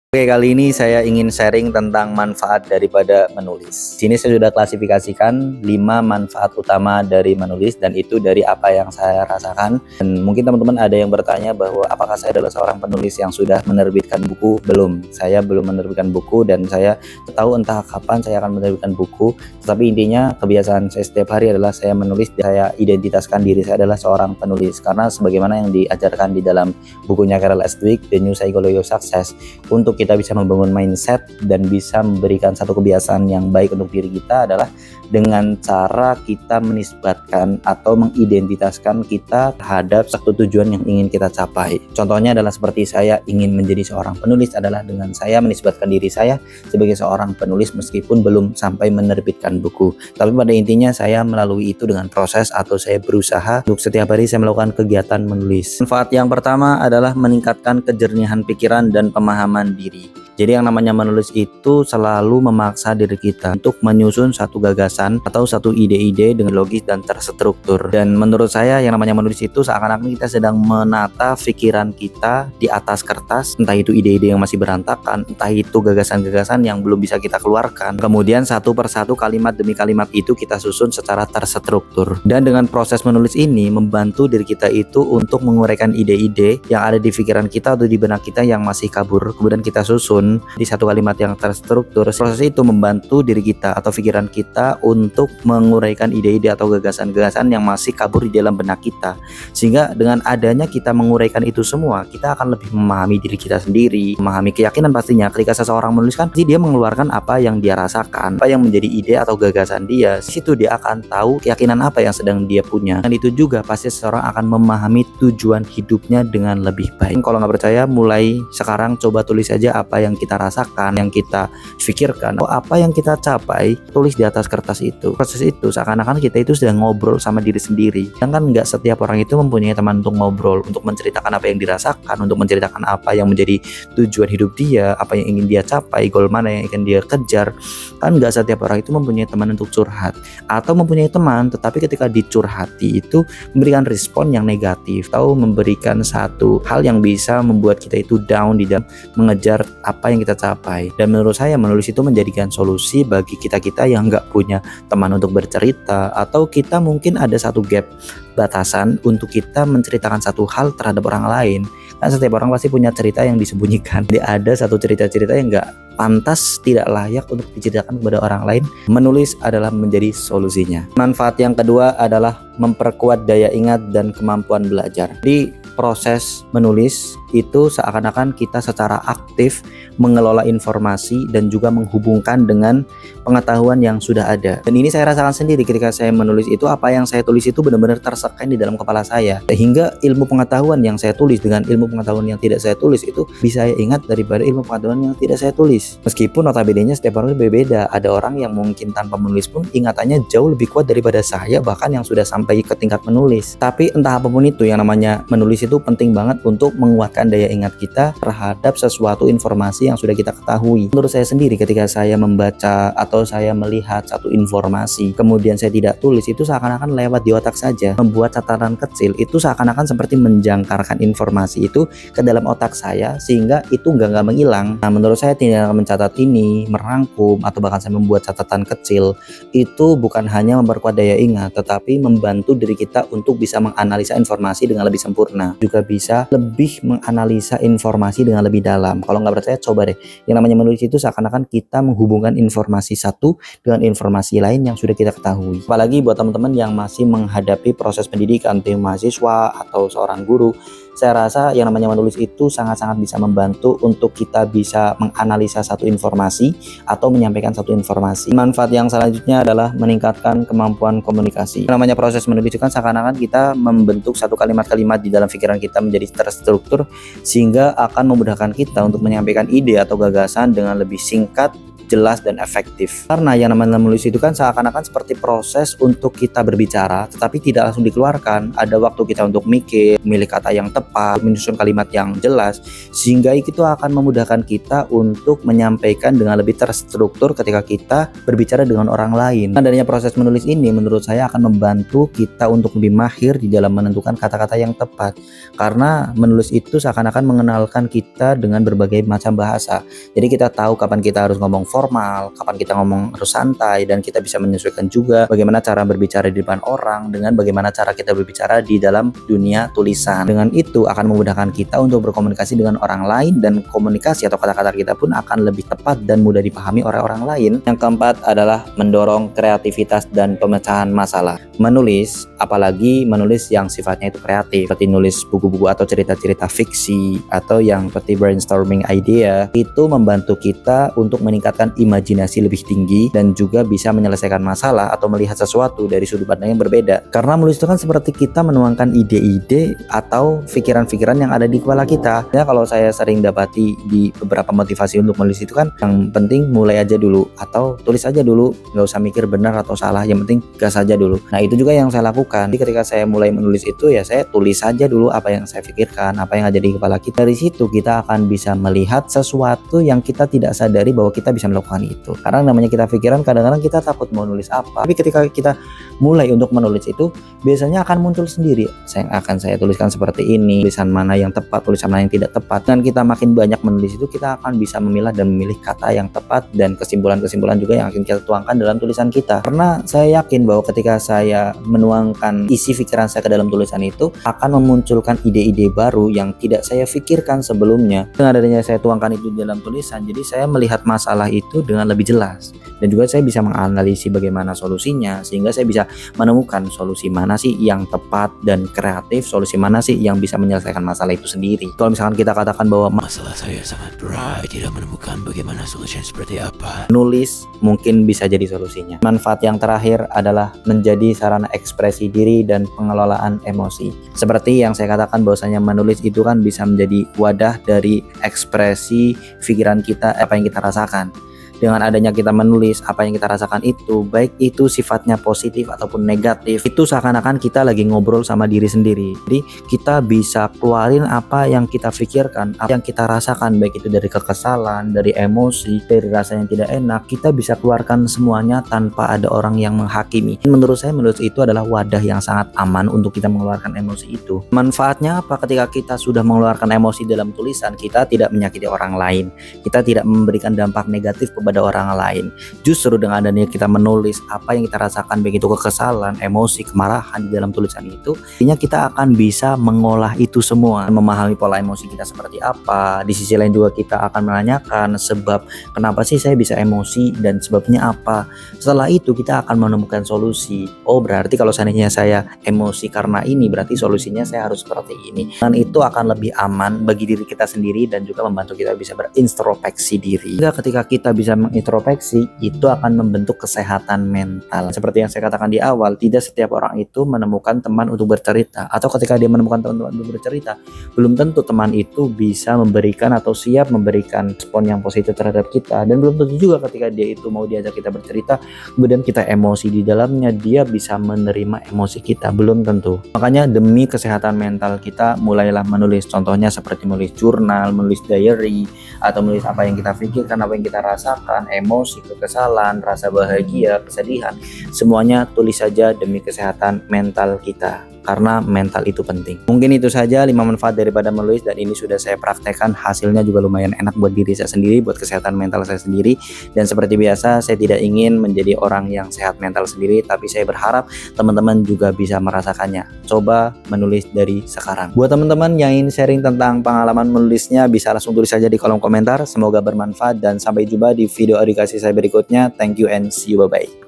Oke, kali ini saya ingin sharing tentang manfaat daripada menulis. Sini saya sudah klasifikasikan 5 manfaat utama dari menulis, dan itu dari apa yang saya rasakan. Dan mungkin teman-teman ada yang bertanya bahwa apakah saya adalah seorang penulis yang sudah menerbitkan buku? Belum. Saya belum menerbitkan buku, dan saya tahu entah kapan saya akan menerbitkan buku. Tetapi intinya kebiasaan saya setiap hari adalah saya menulis. Saya identitaskan diri saya adalah seorang penulis, karena sebagaimana yang diajarkan di dalam bukunya Carol S. Dweck, The New Psychology of Success, untuk kita bisa membangun mindset dan bisa memberikan satu kebiasaan yang baik untuk diri kita adalah dengan cara kita menisbatkan atau mengidentitaskan kita terhadap satu tujuan yang ingin kita capai. Contohnya adalah seperti saya ingin menjadi seorang penulis adalah dengan saya menisbatkan diri saya sebagai seorang penulis meskipun belum sampai menerbitkan buku. Tapi pada intinya saya melalui itu dengan proses atau saya berusaha untuk setiap hari saya melakukan kegiatan menulis. Manfaat yang pertama adalah meningkatkan kejernihan pikiran dan pemahaman diri. Jadi yang namanya menulis itu selalu memaksa diri kita untuk menyusun satu gagasan atau satu ide-ide dengan logis dan terstruktur. Dan menurut saya yang namanya menulis itu seakan-akan kita sedang menata pikiran kita di atas kertas, entah itu ide-ide yang masih berantakan, entah itu gagasan-gagasan yang belum bisa kita keluarkan. Kemudian satu persatu kalimat demi kalimat itu kita susun secara terstruktur. Dan dengan proses menulis ini membantu diri kita itu untuk menguraikan ide-ide yang ada di pikiran kita atau di benak kita yang masih kabur, kemudian kita susun di satu kalimat yang terstruktur. Proses itu membantu diri kita atau pikiran kita untuk menguraikan ide-ide atau gagasan-gagasan yang masih kabur di dalam benak kita. Sehingga dengan adanya kita menguraikan itu semua, kita akan lebih memahami diri kita sendiri, memahami keyakinan. Pastinya ketika seseorang menuliskan, pasti dia mengeluarkan apa yang dia rasakan, apa yang menjadi ide atau gagasan dia. Di situ dia akan tahu keyakinan apa yang sedang dia punya. Dan itu juga pasti seseorang akan memahami tujuan hidupnya dengan lebih baik. Kalau nggak percaya, mulai sekarang coba tulis saja apa yang kita rasakan, yang kita pikirkan, atau apa yang kita capai, tulis di atas kertas itu. Proses itu seakan-akan kita itu sedang ngobrol sama diri sendiri. Sedangkan nggak setiap orang itu mempunyai teman untuk ngobrol, untuk menceritakan apa yang dirasakan, untuk menceritakan apa yang menjadi tujuan hidup dia, apa yang ingin dia capai, goal mana yang ingin dia kejar. Kan nggak setiap orang itu mempunyai teman untuk curhat, atau mempunyai teman tetapi ketika dicurhati itu memberikan respon yang negatif, atau memberikan satu hal yang bisa membuat kita itu down di dalam mengejar apa yang kita capai. Dan menurut saya menulis itu menjadikan solusi bagi kita-kita yang nggak punya teman untuk bercerita, atau kita mungkin ada satu gap batasan untuk kita menceritakan satu hal terhadap orang lain. Kan setiap orang pasti punya cerita yang disembunyikan. Jadi ada satu cerita-cerita yang nggak pantas, tidak layak untuk diceritakan kepada orang lain. Menulis adalah menjadi solusinya. Manfaat yang kedua adalah memperkuat daya ingat dan kemampuan belajar. Di proses menulis itu seakan-akan kita secara aktif mengelola informasi dan juga menghubungkan dengan pengetahuan yang sudah ada. Dan ini saya rasakan sendiri ketika saya menulis itu, apa yang saya tulis itu benar-benar tersekan di dalam kepala saya, sehingga ilmu pengetahuan yang saya tulis dengan ilmu pengetahuan yang tidak saya tulis itu bisa saya ingat daripada ilmu pengetahuan yang tidak saya tulis. Meskipun notabene-nya setiap orang berbeda. Ada orang yang mungkin tanpa menulis pun ingatannya jauh lebih kuat daripada saya, bahkan yang sudah sampai ke tingkat menulis. Tapi entah apapun itu, yang namanya menulis itu penting banget untuk menguatkan daya ingat kita terhadap sesuatu informasi yang sudah kita ketahui. Menurut saya sendiri, ketika saya membaca atau saya melihat satu informasi kemudian saya tidak tulis, itu seakan-akan lewat di otak saja. Membuat catatan kecil itu seakan-akan seperti menjangkarkan informasi itu ke dalam otak saya, sehingga itu nggak menghilang. Nah, menurut saya tidak mencatat ini, merangkum, atau bahkan saya membuat catatan kecil itu bukan hanya memperkuat daya ingat, tetapi membantu diri kita untuk bisa menganalisa informasi dengan lebih sempurna, juga bisa lebih menganalisa informasi dengan lebih dalam. Kalau nggak percaya, coba deh. Yang namanya menulis itu seakan-akan kita menghubungkan informasi satu dengan informasi lain yang sudah kita ketahui. Apalagi buat teman-teman yang masih menghadapi proses pendidikan, tim mahasiswa atau seorang guru, saya rasa yang namanya menulis itu sangat-sangat bisa membantu untuk kita bisa menganalisa satu informasi atau menyampaikan satu informasi. Manfaat yang selanjutnya adalah meningkatkan kemampuan komunikasi. Yang namanya proses menulis itu kan seakan-akan kita membentuk satu kalimat-kalimat di dalam pikiran kita menjadi terstruktur, sehingga akan memudahkan kita untuk menyampaikan ide atau gagasan dengan lebih singkat jelas dan efektif. Karena yang namanya menulis itu kan seakan-akan seperti proses untuk kita berbicara, tetapi tidak langsung dikeluarkan. Ada waktu kita untuk mikir, memilih kata yang tepat, menyusun kalimat yang jelas, sehingga itu akan memudahkan kita untuk menyampaikan dengan lebih terstruktur ketika kita berbicara dengan orang lain. Adanya proses menulis ini menurut saya akan membantu kita untuk lebih mahir di dalam menentukan kata-kata yang tepat. Karena menulis itu seakan-akan mengenalkan kita dengan berbagai macam bahasa. Jadi kita tahu kapan kita harus ngomong formal, kapan kita ngomong harus santai, dan kita bisa menyesuaikan juga bagaimana cara berbicara di depan orang dengan bagaimana cara kita berbicara di dalam dunia tulisan. Dengan itu akan memudahkan kita untuk berkomunikasi dengan orang lain, dan komunikasi atau kata-kata kita pun akan lebih tepat dan mudah dipahami oleh orang lain. Yang keempat adalah mendorong kreativitas dan pemecahan masalah. Menulis, apalagi menulis yang sifatnya itu kreatif, seperti nulis buku-buku atau cerita-cerita fiksi atau yang seperti brainstorming idea, itu membantu kita untuk meningkatkan imajinasi lebih tinggi dan juga bisa menyelesaikan masalah atau melihat sesuatu dari sudut pandang yang berbeda. Karena menulis itu kan seperti kita menuangkan ide-ide atau pikiran-pikiran yang ada di kepala kita. Ya, kalau saya sering dapati di beberapa motivasi untuk menulis itu kan, yang penting mulai aja dulu atau tulis aja dulu, nggak usah mikir benar atau salah, yang penting gas aja dulu. Nah, itu juga yang saya lakukan. Jadi ketika saya mulai menulis itu, ya saya tulis aja dulu apa yang saya pikirkan, apa yang ada di kepala kita. Dari situ kita akan bisa melihat sesuatu yang kita tidak sadari bahwa kita bisa melakukan itu. Karena namanya kita pikiran, kadang-kadang kita takut mau nulis apa. Tapi ketika kita mulai untuk menulis itu, biasanya akan muncul sendiri. Saya tuliskan seperti ini, tulisan mana yang tepat, tulisan mana yang tidak tepat. Dan kita makin banyak menulis itu, kita akan bisa memilah dan memilih kata yang tepat dan kesimpulan-kesimpulan juga yang akan kita tuangkan dalam tulisan kita. Karena saya yakin bahwa ketika saya menuangkan isi pikiran saya ke dalam tulisan itu, akan memunculkan ide-ide baru yang tidak saya pikirkan sebelumnya. Dengan adanya saya tuangkan itu dalam tulisan, jadi saya melihat masalah itu dengan lebih jelas. Dan juga saya bisa menganalisis bagaimana solusinya, sehingga saya bisa menemukan solusi mana sih yang tepat dan kreatif, solusi mana sih yang bisa menyelesaikan masalah itu sendiri. Kalau misalkan kita katakan bahwa masalah saya sangat berat, tidak menemukan bagaimana solusinya seperti apa, nulis mungkin bisa jadi solusinya. Manfaat yang terakhir adalah menjadi sarana ekspresi diri dan pengelolaan emosi. Seperti yang saya katakan bahwasanya menulis itu kan bisa menjadi wadah dari ekspresi pikiran kita, apa yang kita rasakan. Dengan adanya kita menulis apa yang kita rasakan itu, baik itu sifatnya positif ataupun negatif, itu seakan-akan kita lagi ngobrol sama diri sendiri. Jadi kita bisa keluarin apa yang kita pikirkan, apa yang kita rasakan, baik itu dari kekesalan, dari emosi, dari rasa yang tidak enak, kita bisa keluarkan semuanya tanpa ada orang yang menghakimi. Menurut saya menulis itu adalah wadah yang sangat aman untuk kita mengeluarkan emosi itu. Manfaatnya apa? Ketika kita sudah mengeluarkan emosi dalam tulisan, kita tidak menyakiti orang lain, kita tidak memberikan dampak negatif kepada orang lain. Justru dengan adanya kita menulis apa yang kita rasakan, baik itu kekesalan, emosi, kemarahan di dalam tulisan itu, artinya kita akan bisa mengolah itu semua, memahami pola emosi kita seperti apa. Di sisi lain juga kita akan menanyakan sebab kenapa sih saya bisa emosi dan sebabnya apa. Setelah itu kita akan menemukan solusi. Oh, berarti kalau seandainya saya emosi karena ini, berarti solusinya saya harus seperti ini. Dan itu akan lebih aman bagi diri kita sendiri dan juga membantu kita bisa berintrospeksi diri. Sehingga ketika kita bisa mengintrospeksi, itu akan membentuk kesehatan mental. Seperti yang saya katakan di awal, tidak setiap orang itu menemukan teman untuk bercerita, atau ketika dia menemukan teman untuk bercerita, belum tentu teman itu bisa memberikan atau siap memberikan respon yang positif terhadap kita. Dan belum tentu juga ketika dia itu mau diajak kita bercerita, kemudian kita emosi di dalamnya, dia bisa menerima emosi kita. Belum tentu. Makanya demi kesehatan mental kita, mulailah menulis. Contohnya seperti menulis jurnal, menulis diary, atau menulis apa yang kita pikirkan, apa yang kita rasakan, emosi, kekesalan, rasa bahagia, kesedihan, semuanya tulis saja demi kesehatan mental kita. Karena mental itu penting. Mungkin itu saja 5 manfaat daripada menulis, dan ini sudah saya praktekkan, hasilnya juga lumayan enak buat diri saya sendiri, buat kesehatan mental saya sendiri. Dan seperti biasa, saya tidak ingin menjadi orang yang sehat mental sendiri, tapi saya berharap teman-teman juga bisa merasakannya. Coba menulis dari sekarang. Buat teman-teman yang ingin sharing tentang pengalaman menulisnya, bisa langsung tulis saja di kolom komentar. Semoga bermanfaat dan sampai jumpa di video edukasi saya berikutnya. Thank you and see you, bye-bye.